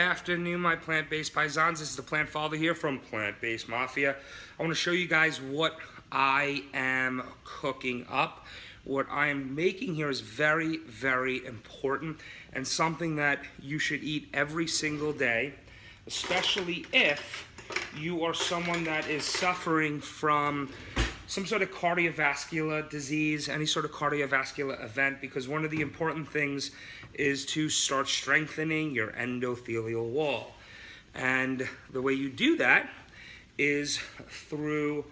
afternoon, my plant-based paisans. This is the plant father here from PlantBased Mafia. I want to show you guys what I am cooking up. What I am making here is very, very important and something that you should eat every single day, especially if you are someone that is suffering from some sort of cardiovascular disease, any sort of cardiovascular event, because one of the important things is to start strengthening your endothelial wall. And the way you do that is through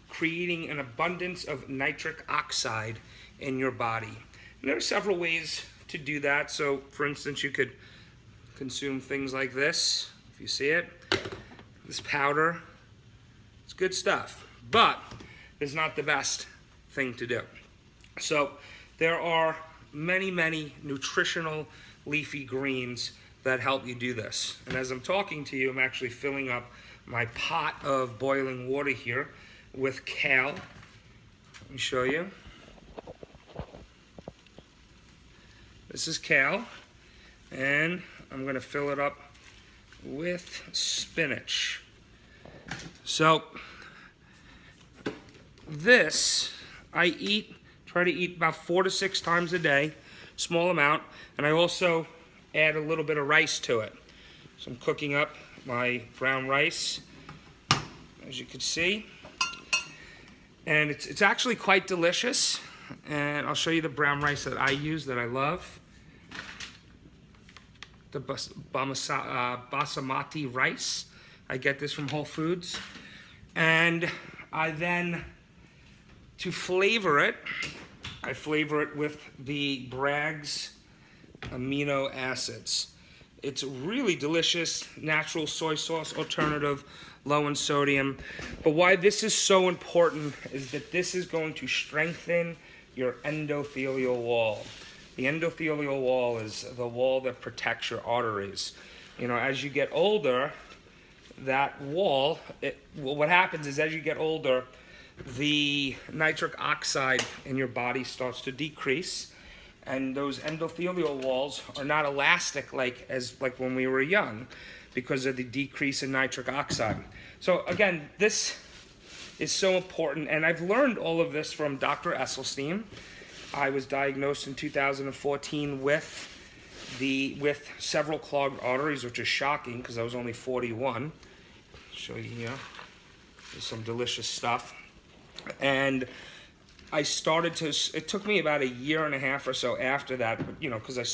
creating an abundance of nitric oxide in your body. And there are several ways to do that. So, for instance, you could consume things like this, if you see it. This powder, it's good stuff, but it's not the best thing to do. So there are many, many nutritional leafy greens that help you do this. And as I'm talking to you, I'm actually filling up my pot of boiling water here with kale. Let me show you. This is kale, and I'm gonna fill it up with spinach. So this I try to eat about 4 to 6 times a day, small amount, and I also add a little bit of rice to it. So I'm cooking up my brown rice, as you can see, and it's actually quite delicious. And I'll show you the brown rice that I use that I love. The basmati rice. I get this from Whole Foods. And I then, to flavor it, I flavor it with the Bragg's amino acids. It's really delicious, natural soy sauce alternative, low in sodium. But why this is so important is that this is going to strengthen your endothelial wall. The endothelial wall is the wall that protects your arteries. You know, as you get older, that wall, what happens is as you get older, the nitric oxide in your body starts to decrease, and those endothelial walls are not elastic like when we were young because of the decrease in nitric oxide. So again, this is so important, and I've learned all of this from Dr. Esselstyn. I was diagnosed in 2014 with several clogged arteries, which is shocking because I was only 41. I'll show you here. There's some delicious stuff. And I started to, it took me about 1.5 years or so after that, you know, because I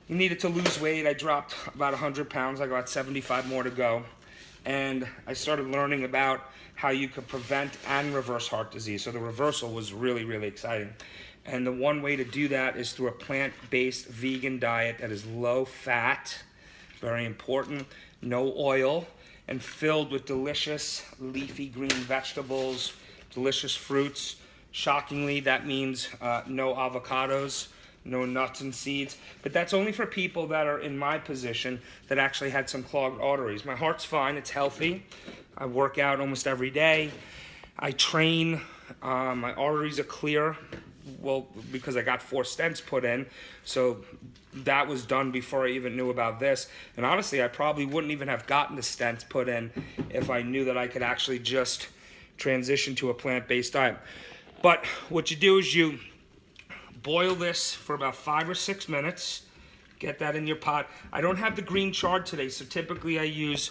needed to lose weight. I dropped about 100 pounds. I got 75 more to go. And I started learning about how you could prevent and reverse heart disease. So the reversal was really, really exciting. And the one way to do that is through a plant-based vegan diet that is low fat, very important, no oil, and filled with delicious leafy green vegetables, delicious fruits. Shockingly, that means no avocados, no nuts and seeds, but that's only for people that are in my position that actually had some clogged arteries. My heart's fine, it's healthy. I work out almost every day. I train, my arteries are clear, well, because I got 4 stents put in, so that was done before I even knew about this. And honestly, I probably wouldn't even have gotten the stents put in if I knew that I could actually just transition to a plant-based diet. But what you do is you boil this for about 5 or 6 minutes. Get that in your pot. I don't have the green chard today, so typically I use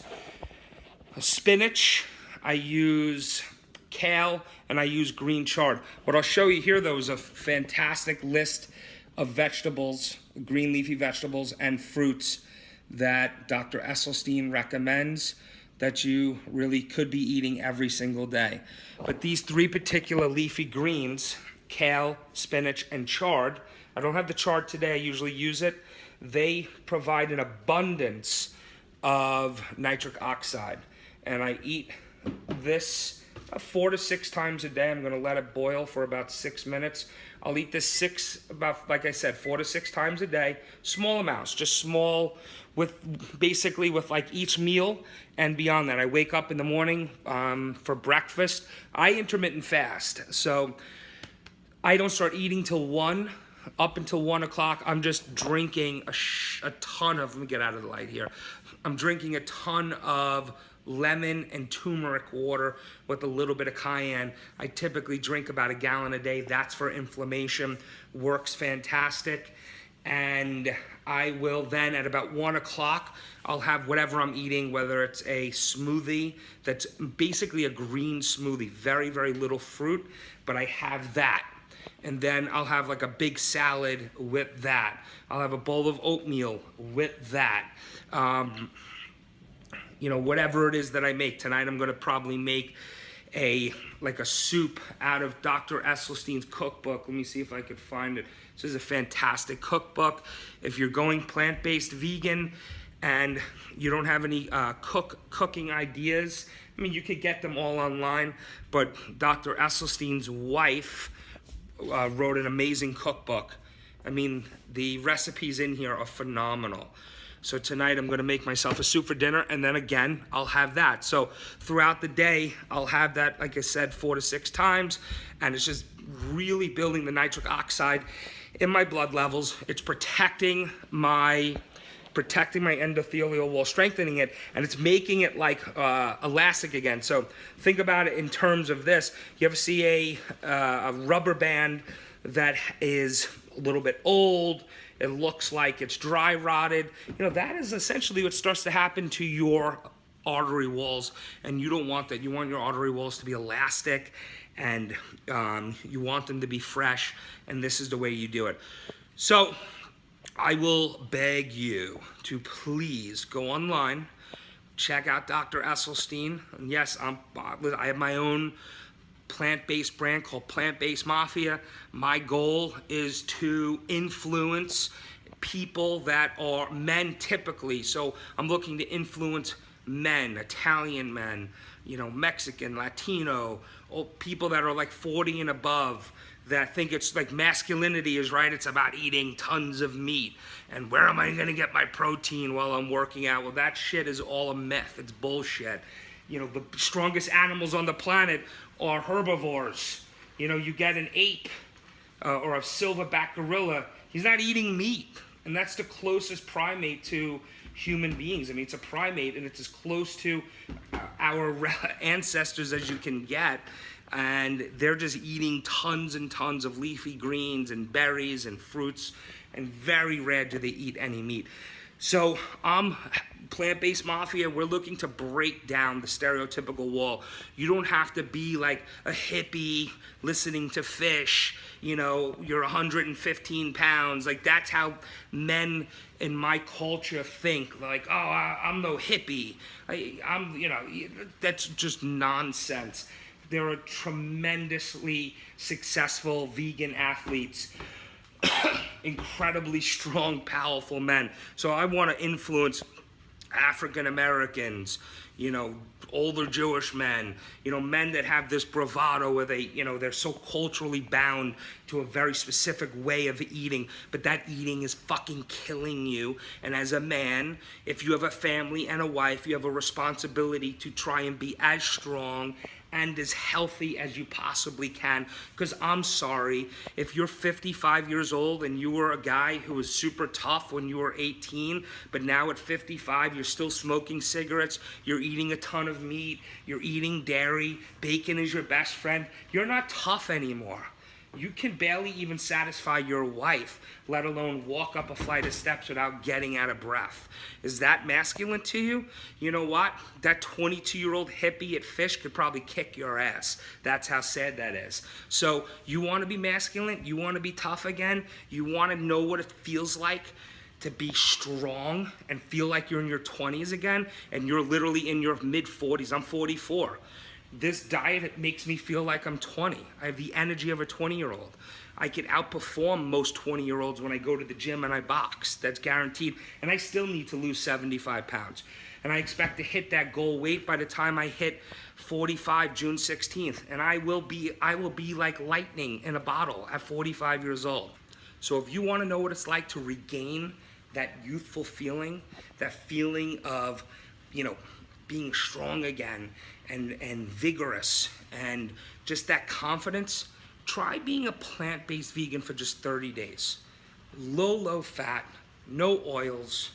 spinach, I use kale, and I use green chard. What I'll show you here, though, is a fantastic list of vegetables, green leafy vegetables and fruits that Dr. Esselstyn recommends that you really could be eating every single day. But these 3 particular leafy greens, kale, spinach, and chard, I don't have the chard today, I usually use it. They provide an abundance of nitric oxide. And I eat this 4 to 6 times a day. I'm gonna let it boil for about 6 minutes. I'll eat this like I said, 4 to 6 times a day, small amounts, just small, basically with like each meal and beyond that. I wake up in the morning for breakfast. I intermittent fast, so I don't start eating till 1 up until 1 o'clock, I'm just drinking a ton of, let me get out of the light here. I'm drinking a ton of lemon and turmeric water with a little bit of cayenne. I typically drink about a gallon a day. That's for inflammation. Works fantastic. And I will then at about 1 o'clock, I'll have whatever I'm eating, whether it's a smoothie that's basically a green smoothie, very, very little fruit, but I have that. And then I'll have like a big salad with that. I'll have a bowl of oatmeal with that. You know, whatever it is that I make. Tonight I'm gonna probably make like a soup out of Dr. Esselstyn's cookbook. Let me see if I could find it. This is a fantastic cookbook. If you're going plant-based vegan and you don't have any cooking ideas, I mean, you could get them all online, but Dr. Esselstyn's wife wrote an amazing cookbook. I mean, the recipes in here are phenomenal. So tonight I'm gonna make myself a soup for dinner, and then again, I'll have that. So throughout the day, I'll have that, like I said, 4 to 6 times, and it's just really building the nitric oxide in my blood levels. It's protecting my endothelial wall, strengthening it, and it's making it like elastic again. So think about it in terms of this. You ever see a rubber band that is a little bit old, it looks like it's dry rotted, you know, that is essentially what starts to happen to your artery walls, and you don't want that. You want your artery walls to be elastic, and you want them to be fresh, and this is the way you do it. So I will beg you to please go online, check out Dr. Esselstyn. And yes, I have my own plant-based brand called PlantBased Mafia. My goal is to influence people that are men typically. So I'm looking to influence men, Italian men, you know, Mexican, Latino, or people that are like 40 and above, that think it's like masculinity is right, it's about eating tons of meat. And where am I gonna get my protein while I'm working out? Well, that shit is all a myth, it's bullshit. You know, the strongest animals on the planet are herbivores. You know, you get an ape or a silverback gorilla, he's not eating meat. And that's the closest primate to human beings. I mean, it's a primate, and it's as close to our ancestors as you can get. And they're just eating tons and tons of leafy greens and berries and fruits, and very rare do they eat any meat. So Plant-Based Mafia, we're looking to break down the stereotypical wall. You don't have to be like a hippie listening to Fish, you know, you're 115 pounds. Like, that's how men in my culture think. Like, oh, I'm no hippie. I'm, you know, that's just nonsense. There are tremendously successful vegan athletes, incredibly strong, powerful men. So I want to influence African Americans, you know, older Jewish men, you know, men that have this bravado where they, you know, they're so culturally bound to a very specific way of eating, but that eating is fucking killing you. And as a man, if you have a family and a wife, you have a responsibility to try and be as strong and as healthy as you possibly can. Because I'm sorry, if you're 55 years old and you were a guy who was super tough when you were 18, but now at 55 you're still smoking cigarettes, you're eating a ton of meat, you're eating dairy, bacon is your best friend, you're not tough anymore. You can barely even satisfy your wife, let alone walk up a flight of steps without getting out of breath. Is that masculine to you? You know what? That 22-year-old hippie at Fish could probably kick your ass. That's how sad that is. So you want to be masculine? You want to be tough again? You want to know what it feels like to be strong and feel like you're in your 20s again, and you're literally in your mid-40s? I'm 44. This diet makes me feel like I'm 20. I have the energy of a 20-year-old. I can outperform most 20-year-olds when I go to the gym and I box. That's guaranteed. And I still need to lose 75 pounds. And I expect to hit that goal weight by the time I hit 45, June 16th. And I will be like lightning in a bottle at 45 years old. So if you want to know what it's like to regain that youthful feeling, that feeling of, you know, being strong again, and vigorous, and just that confidence, try being a plant-based vegan for just 30 days. Low fat, no oils,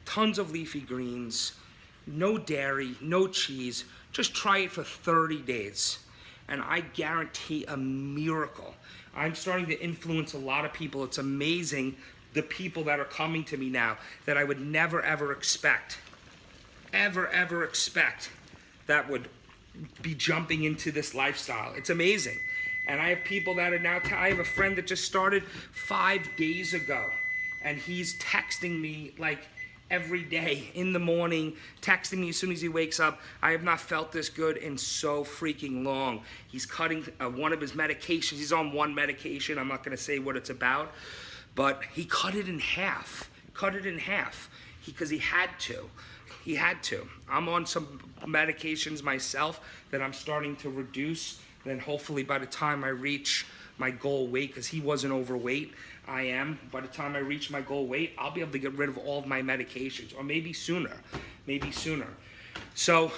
tons of leafy greens, no dairy, no cheese. Just try it for 30 days. And I guarantee a miracle. I'm starting to influence a lot of people. It's amazing the people that are coming to me now that I would never ever expect, ever expect that would be jumping into this lifestyle. It's amazing. And I have people that are now, I have a friend that just started 5 days ago, and he's texting me like every day in the morning, texting me as soon as he wakes up. I have not felt this good in so freaking long. He's cutting one of his medications. He's on one medication. I'm not gonna say what it's about, but he cut it in half. Because he had to. He had to. I'm on some medications myself that I'm starting to reduce. Then hopefully by the time I reach my goal weight, because he wasn't overweight, I am. By the time I reach my goal weight, I'll be able to get rid of all of my medications, or maybe sooner. So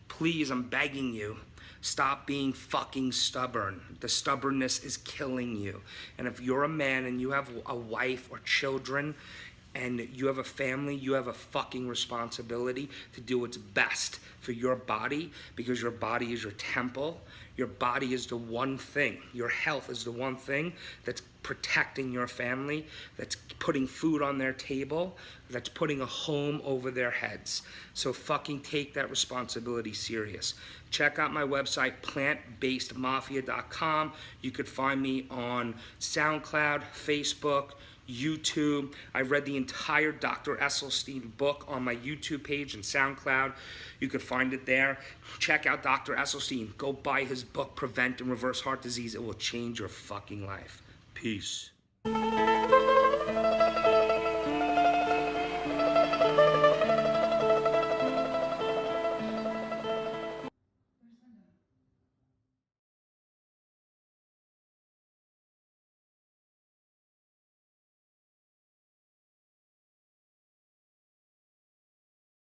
please, I'm begging you, stop being fucking stubborn. The stubbornness is killing you. And if you're a man and you have a wife or children, and you have a family, you have a fucking responsibility to do what's best for your body, because your body is your temple. Your body is the one thing, your health is the one thing that's protecting your family, that's putting food on their table, that's putting a home over their heads. So fucking take that responsibility serious. Check out my website, PlantBasedMafia.com. You could find me on SoundCloud, Facebook, YouTube. I read the entire Dr. Esselstyn book on my YouTube page and SoundCloud. You can find it there. Check out Dr. Esselstyn. Go buy his book, Prevent and Reverse Heart Disease. It will change your fucking life. Peace.